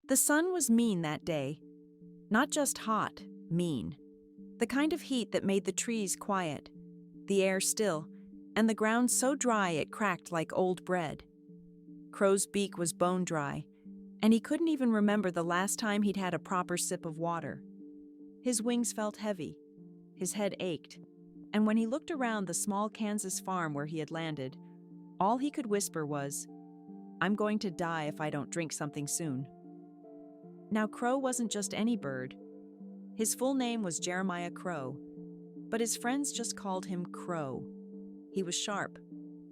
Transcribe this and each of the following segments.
The sun was mean that day. Not just hot, mean. The kind of heat that made the trees quiet, the air still, and the ground so dry it cracked like old bread. Crow's beak was bone dry, and he couldn't even remember the last time he'd had a proper sip of water. His wings felt heavy, his head ached, and when he looked around the small Kansas farm where he had landed, all he could whisper was, "I'm going to die if I don't drink something soon." Now, Crow wasn't just any bird. His full name was Jeremiah Crow, but his friends just called him Crow. He was sharp,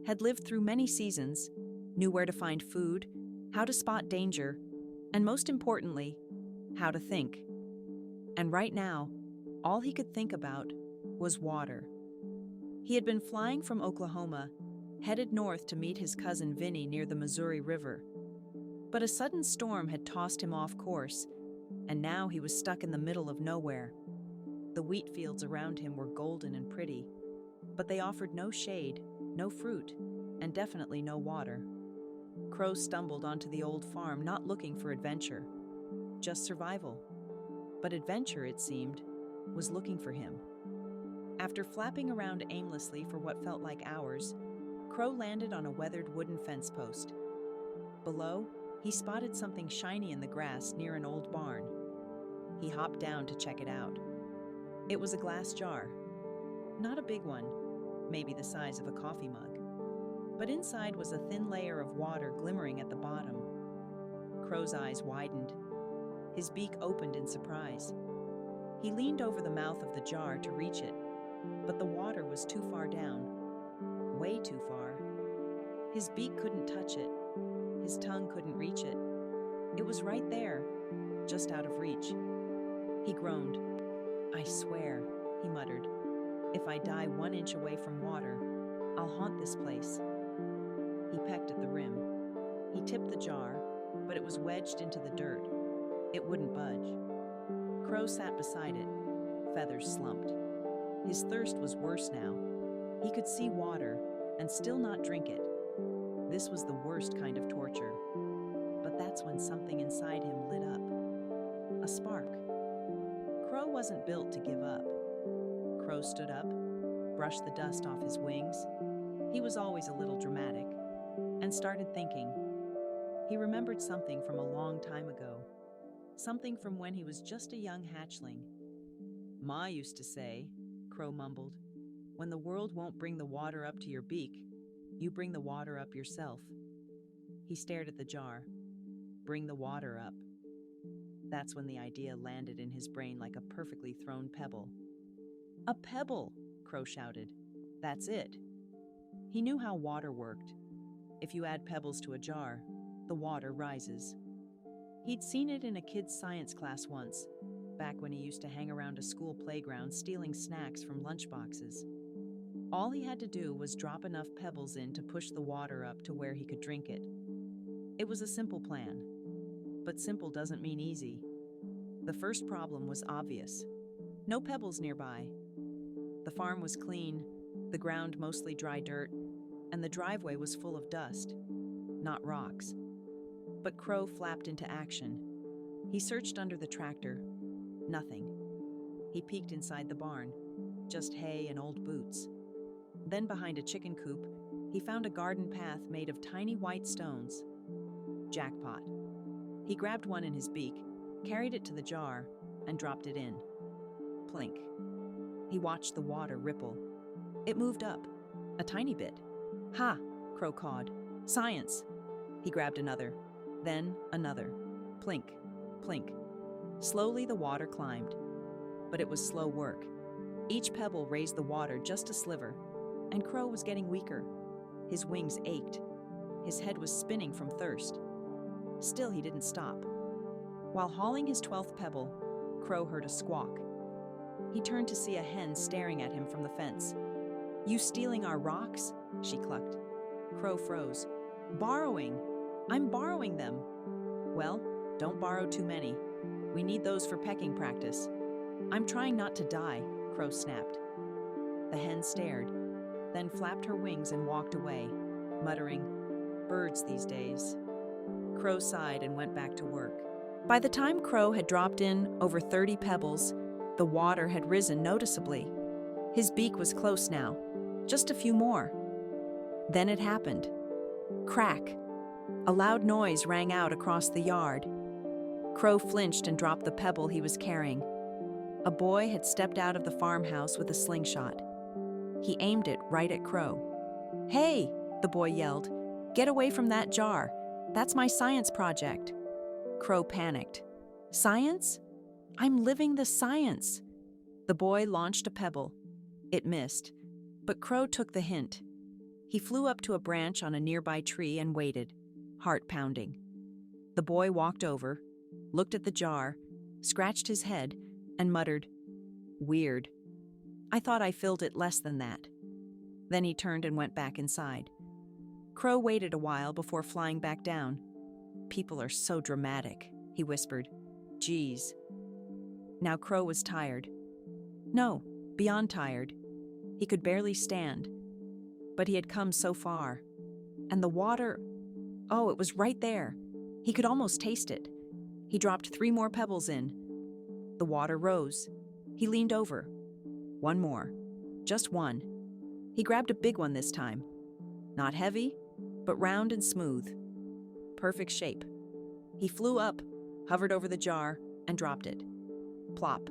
had lived through many seasons, knew where to find food, how to spot danger, and most importantly, how to think. And right now, all he could think about was water. He had been flying from Oklahoma, headed north to meet his cousin Vinny near the Missouri River. But a sudden storm had tossed him off course, and now he was stuck in the middle of nowhere. The wheat fields around him were golden and pretty, but they offered no shade, no fruit, and definitely no water. Crow stumbled onto the old farm not looking for adventure, just survival. But adventure, it seemed, was looking for him. After flapping around aimlessly for what felt like hours, Crow landed on a weathered wooden fence post. Below, he spotted something shiny in the grass near an old barn. He hopped down to check it out. It was a glass jar. Not a big one, maybe the size of a coffee mug. But inside was a thin layer of water glimmering at the bottom. Crow's eyes widened. His beak opened in surprise. He leaned over the mouth of the jar to reach it, but the water was too far down. Way too far. His beak couldn't touch it. His tongue couldn't reach it. It was right there, just out of reach. He groaned. "I swear," he muttered, "if I die 1 inch away from water, I'll haunt this place." He pecked at the rim. He tipped the jar, but it was wedged into the dirt. It wouldn't budge. Crow sat beside it, feathers slumped. His thirst was worse now. He could see water and still not drink it. This was the worst kind of torture. But that's when something inside him lit up. A spark. Crow wasn't built to give up. Crow stood up, brushed the dust off his wings. He was always a little dramatic, and started thinking. He remembered something from a long time ago. Something from when he was just a young hatchling. "Ma used to say," Crow mumbled, "when the world won't bring the water up to your beak, you bring the water up yourself." He stared at the jar. Bring the water up. That's when the idea landed in his brain like a perfectly thrown pebble. "A pebble!" Crow shouted. "That's it." He knew how water worked. If you add pebbles to a jar, the water rises. He'd seen it in a kid's science class once, back when he used to hang around a school playground stealing snacks from lunchboxes. All he had to do was drop enough pebbles in to push the water up to where he could drink it. It was a simple plan, but simple doesn't mean easy. The first problem was obvious. No pebbles nearby. The farm was clean, the ground mostly dry dirt, and the driveway was full of dust, not rocks. But Crow flapped into action. He searched under the tractor. Nothing. He peeked inside the barn. Just hay and old boots. Then behind a chicken coop, he found a garden path made of tiny white stones. Jackpot. He grabbed one in his beak, carried it to the jar, and dropped it in. Plink. He watched the water ripple. It moved up, a tiny bit. "Ha!" Crow cawed. "Science!" He grabbed another, then another. Plink, plink. Slowly the water climbed, but it was slow work. Each pebble raised the water just a sliver, and Crow was getting weaker. His wings ached. His head was spinning from thirst. Still, he didn't stop. While hauling his 12th pebble, Crow heard a squawk. He turned to see a hen staring at him from the fence. "You stealing our rocks?" she clucked. Crow froze. "Borrowing! I'm borrowing them!" "Well, don't borrow too many. We need those for pecking practice." "I'm trying not to die," Crow snapped. The hen stared, then flapped her wings and walked away, muttering, "Birds these days." Crow sighed and went back to work. By the time Crow had dropped in over 30 pebbles, the water had risen noticeably. His beak was close now, just a few more. Then it happened. Crack! A loud noise rang out across the yard. Crow flinched and dropped the pebble he was carrying. A boy had stepped out of the farmhouse with a slingshot. He aimed it right at Crow. "Hey!" the boy yelled. "Get away from that jar. That's my science project." Crow panicked. "Science? I'm living the science." The boy launched a pebble. It missed, but Crow took the hint. He flew up to a branch on a nearby tree and waited, heart pounding. The boy walked over, looked at the jar, scratched his head, and muttered, "Weird. I thought I filled it less than that." Then he turned and went back inside. Crow waited a while before flying back down. "People are so dramatic," he whispered. "Geez." Now Crow was tired. No, beyond tired. He could barely stand. But he had come so far. And the water, oh, it was right there. He could almost taste it. He dropped 3 more pebbles in. The water rose. He leaned over. One more. Just one. He grabbed a big one this time. Not heavy, but round and smooth. Perfect shape. He flew up, hovered over the jar, and dropped it. Plop.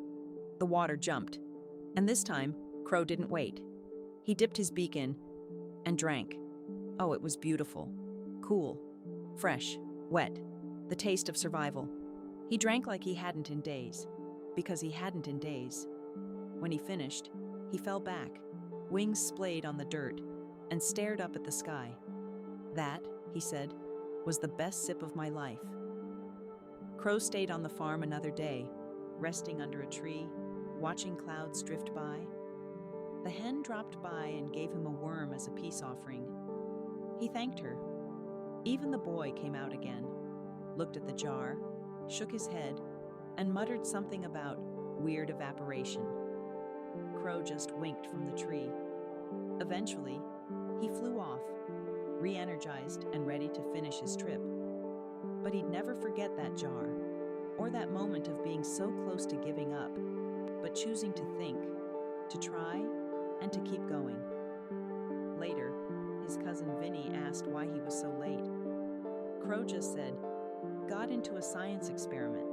The water jumped. And this time, Crow didn't wait. He dipped his beak in and drank. Oh, it was beautiful. Cool. Fresh. Wet. The taste of survival. He drank like he hadn't in days. Because he hadn't in days. When he finished, he fell back, wings splayed on the dirt, and stared up at the sky. "That," he said, "was the best sip of my life." Crow stayed on the farm another day, resting under a tree, watching clouds drift by. The hen dropped by and gave him a worm as a peace offering. He thanked her. Even the boy came out again, looked at the jar, shook his head, and muttered something about weird evaporation. Crow just winked from the tree. Eventually, he flew off, re-energized and ready to finish his trip. But he'd never forget that jar, or that moment of being so close to giving up, but choosing to think, to try, and to keep going. Later, his cousin Vinny asked why he was so late. Crow just said, "Got into a science experiment."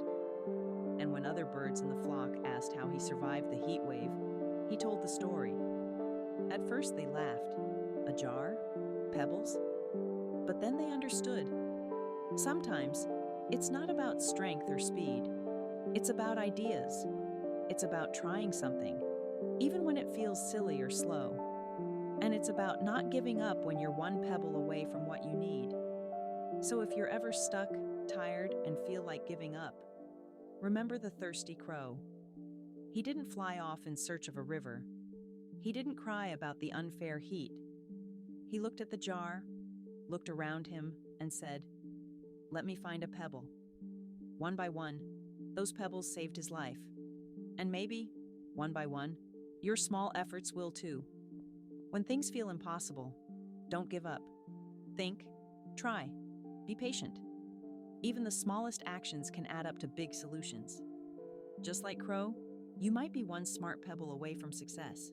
And when other birds in the flock asked how he survived the heat wave, he told the story. At first they laughed. A jar? Pebbles? But then they understood. Sometimes, it's not about strength or speed. It's about ideas. It's about trying something, even when it feels silly or slow. And it's about not giving up when you're one pebble away from what you need. So if you're ever stuck, tired, and feel like giving up, remember the thirsty crow. He didn't fly off in search of a river. He didn't cry about the unfair heat. He looked at the jar, looked around him, and said, "Let me find a pebble." One by one, those pebbles saved his life. And maybe, one by one, your small efforts will too. When things feel impossible, don't give up. Think, try, be patient. Even the smallest actions can add up to big solutions. Just like Crow, you might be one smart pebble away from success.